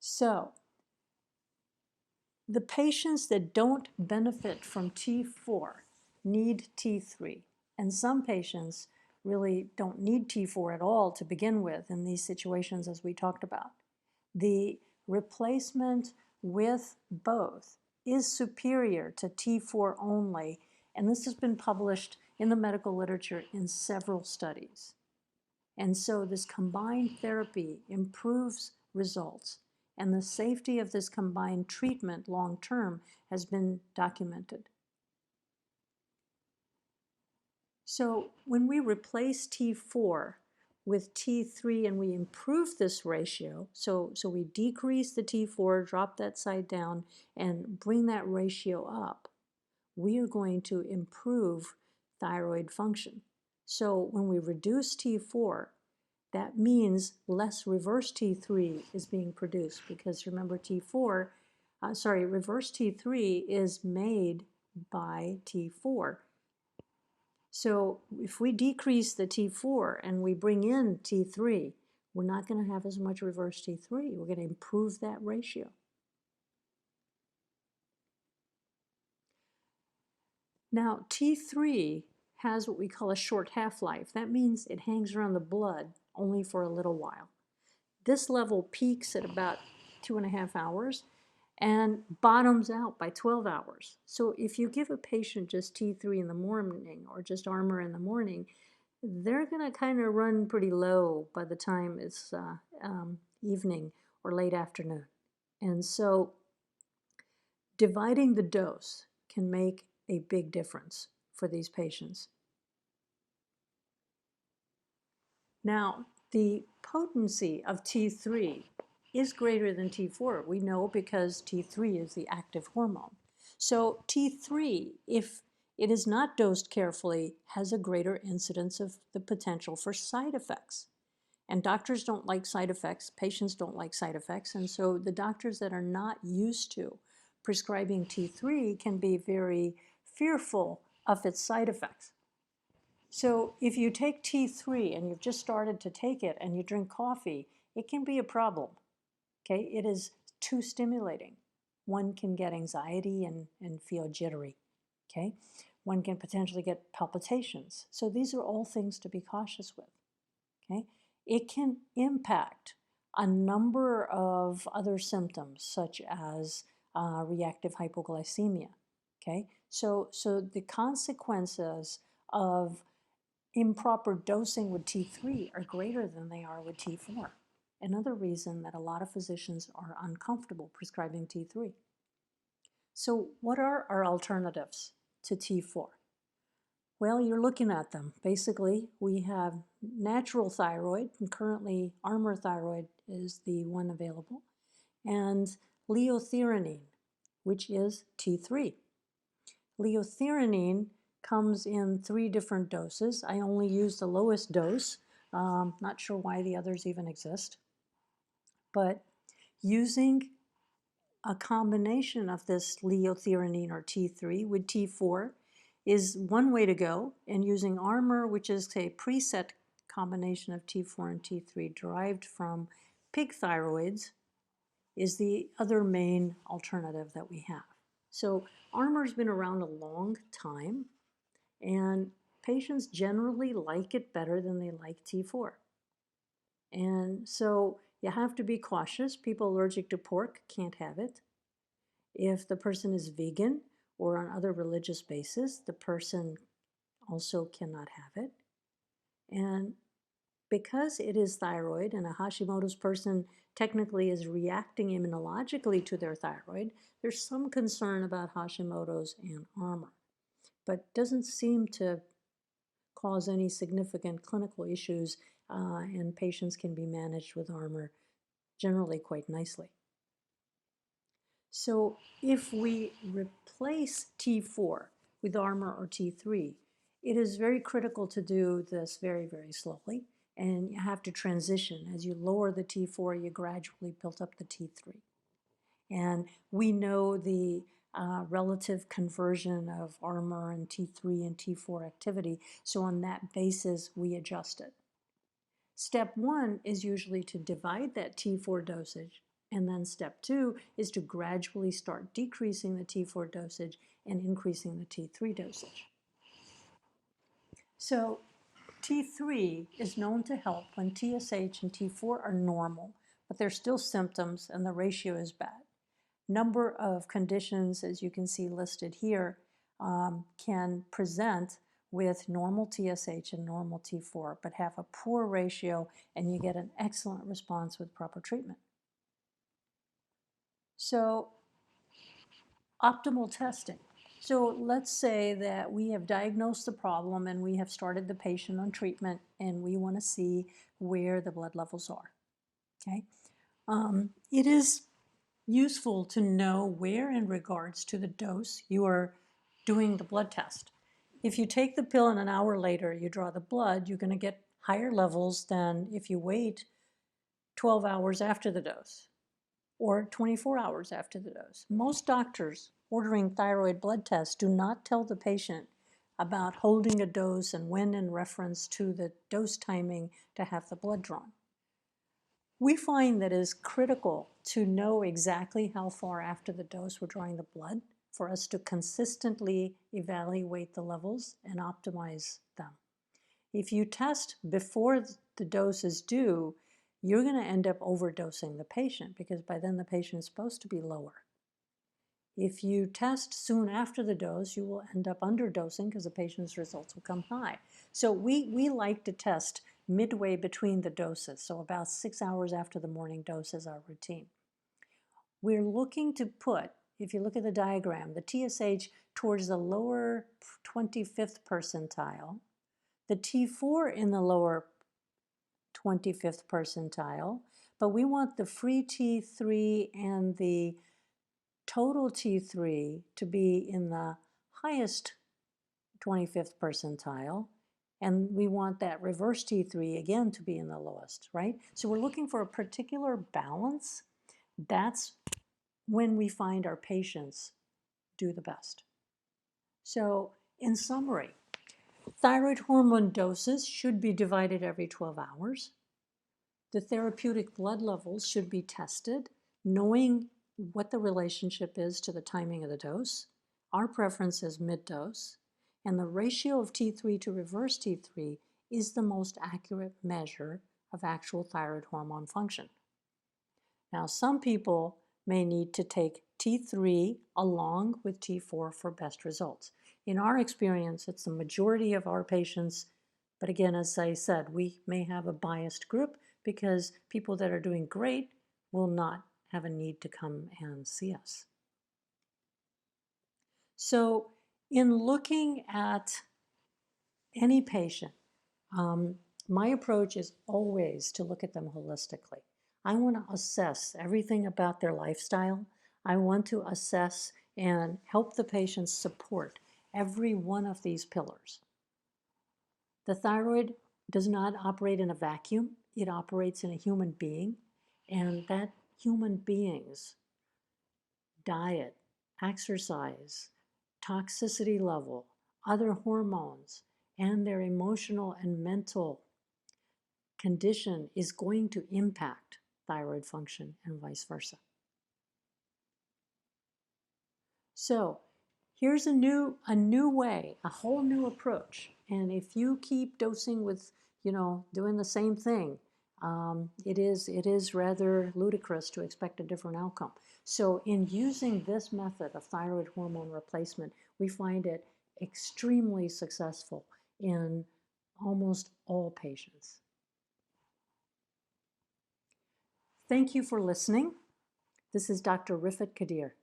So the patients that don't benefit from T4 need T3. And some patients really don't need T4 at all to begin with in these situations as we talked about. The replacement with both is superior to T4 only, and this has been published in the medical literature in several studies. And so this combined therapy improves results, and the safety of this combined treatment long-term has been documented. So when we replace T4 with T3 and we improve this ratio, so we decrease the T4, drop that side down, and bring that ratio up, we are going to improve thyroid function. So when we reduce T4, that means less reverse T3 is being produced, because remember reverse T3 is made by T4. So if we decrease the T4 and we bring in T3, we're not going to have as much reverse T3. We're going to improve that ratio. Now, T3 has what we call a short half-life. That means it hangs around the blood only for a little while. This level peaks at about 2.5 hours and bottoms out by 12 hours. So if you give a patient just T3 in the morning or just Armour in the morning, they're going to kind of run pretty low by the time it's evening or late afternoon. And so dividing the dose can make a big difference for these patients. Now, the potency of T3 is greater than T4. We know because T3 is the active hormone. So T3, if it is not dosed carefully, has a greater incidence of the potential for side effects. And doctors don't like side effects, patients don't like side effects, and so the doctors that are not used to prescribing T3 can be very fearful of its side effects. So if you take T3 and you've just started to take it and you drink coffee, it can be a problem. Okay, it is too stimulating. One can get anxiety and feel jittery. Okay, one can potentially get palpitations. So these are all things to be cautious with. Okay, it can impact a number of other symptoms such as reactive hypoglycemia. Okay, so the consequences of improper dosing with T3 are greater than they are with T4. Another reason that a lot of physicians are uncomfortable prescribing T3. So what are our alternatives to T4? Well, you're looking at them. Basically, we have natural thyroid, and currently Armour thyroid is the one available, and liothyronine, which is T3. Liothyronine comes in 3 different doses. I only use the lowest dose. Not sure why the others even exist. But using a combination of this liothyronine or T3 with T4 is one way to go, and using Armour, which is a preset combination of T4 and T3 derived from pig thyroids, is the other main alternative that we have. So Armour's been around a long time, and patients generally like it better than they like T4. And so you have to be cautious. People allergic to pork can't have it. If the person is vegan or on other religious basis, the person also cannot have it. And because it is thyroid and a Hashimoto's person technically is reacting immunologically to their thyroid, there's some concern about Hashimoto's and Armour, but doesn't seem to cause any significant clinical issues, and patients can be managed with Armour generally quite nicely. So if we replace T4 with Armour or T3, it is very critical to do this very, very slowly, and you have to transition. As you lower the T4, you gradually build up the T3. And we know the relative conversion of Armour and T3 and T4 activity, so on that basis, we adjust it. Step 1 is usually to divide that T4 dosage And then step 2 is to gradually start decreasing the T4 dosage and increasing the T3 dosage. So T3 is known to help when TSH and T4 are normal, but there's still symptoms and the ratio is bad. Number of conditions, as you can see listed here, can present with normal TSH and normal T4, but have a poor ratio, and you get an excellent response with proper treatment. So, optimal testing. So let's say that we have diagnosed the problem and we have started the patient on treatment and we want to see where the blood levels are. Okay, it is useful to know where in regards to the dose you are doing the blood test. If you take the pill and an hour later you draw the blood, you're going to get higher levels than if you wait 12 hours after the dose or 24 hours after the dose. Most doctors ordering thyroid blood tests do not tell the patient about holding a dose and when in reference to the dose timing to have the blood drawn. We find that it is critical to know exactly how far after the dose we're drawing the blood for us to consistently evaluate the levels and optimize them. If you test before the dose is due, you're going to end up overdosing the patient because by then the patient is supposed to be lower. If you test soon after the dose, you will end up underdosing because the patient's results will come high. So we like to test midway between the doses, so about 6 hours after the morning dose is our routine. We're looking to put, if you look at the diagram, the TSH towards the lower 25th percentile, the T4 in the lower 25th percentile, but we want the free T3 and the total T3 to be in the highest 25th percentile, and we want that reverse T3 again to be in the lowest, right? So we're looking for a particular balance. That's when we find our patients do the best. So in summary, thyroid hormone doses should be divided every 12 hours. The therapeutic blood levels should be tested, knowing what the relationship is to the timing of the dose. Our preference is mid-dose, and the ratio of T3 to reverse T3 is the most accurate measure of actual thyroid hormone function. Now, some people may need to take T3 along with T4 for best results. In our experience, it's the majority of our patients, but again, as I said, we may have a biased group because people that are doing great will not have a need to come and see us. So in looking at any patient, my approach is always to look at them holistically. I want to assess everything about their lifestyle. I want to assess and help the patients support every one of these pillars. The thyroid does not operate in a vacuum. It operates in a human being, and that human being's diet, exercise, toxicity level, other hormones, and their emotional and mental condition is going to impact thyroid function and vice versa. So here's a new way, a whole new approach. And if you keep dosing with, doing the same thing, it is rather ludicrous to expect a different outcome. So in using this method of thyroid hormone replacement, we find it extremely successful in almost all patients. Thank you for listening. This is Dr. Rifat Kadir.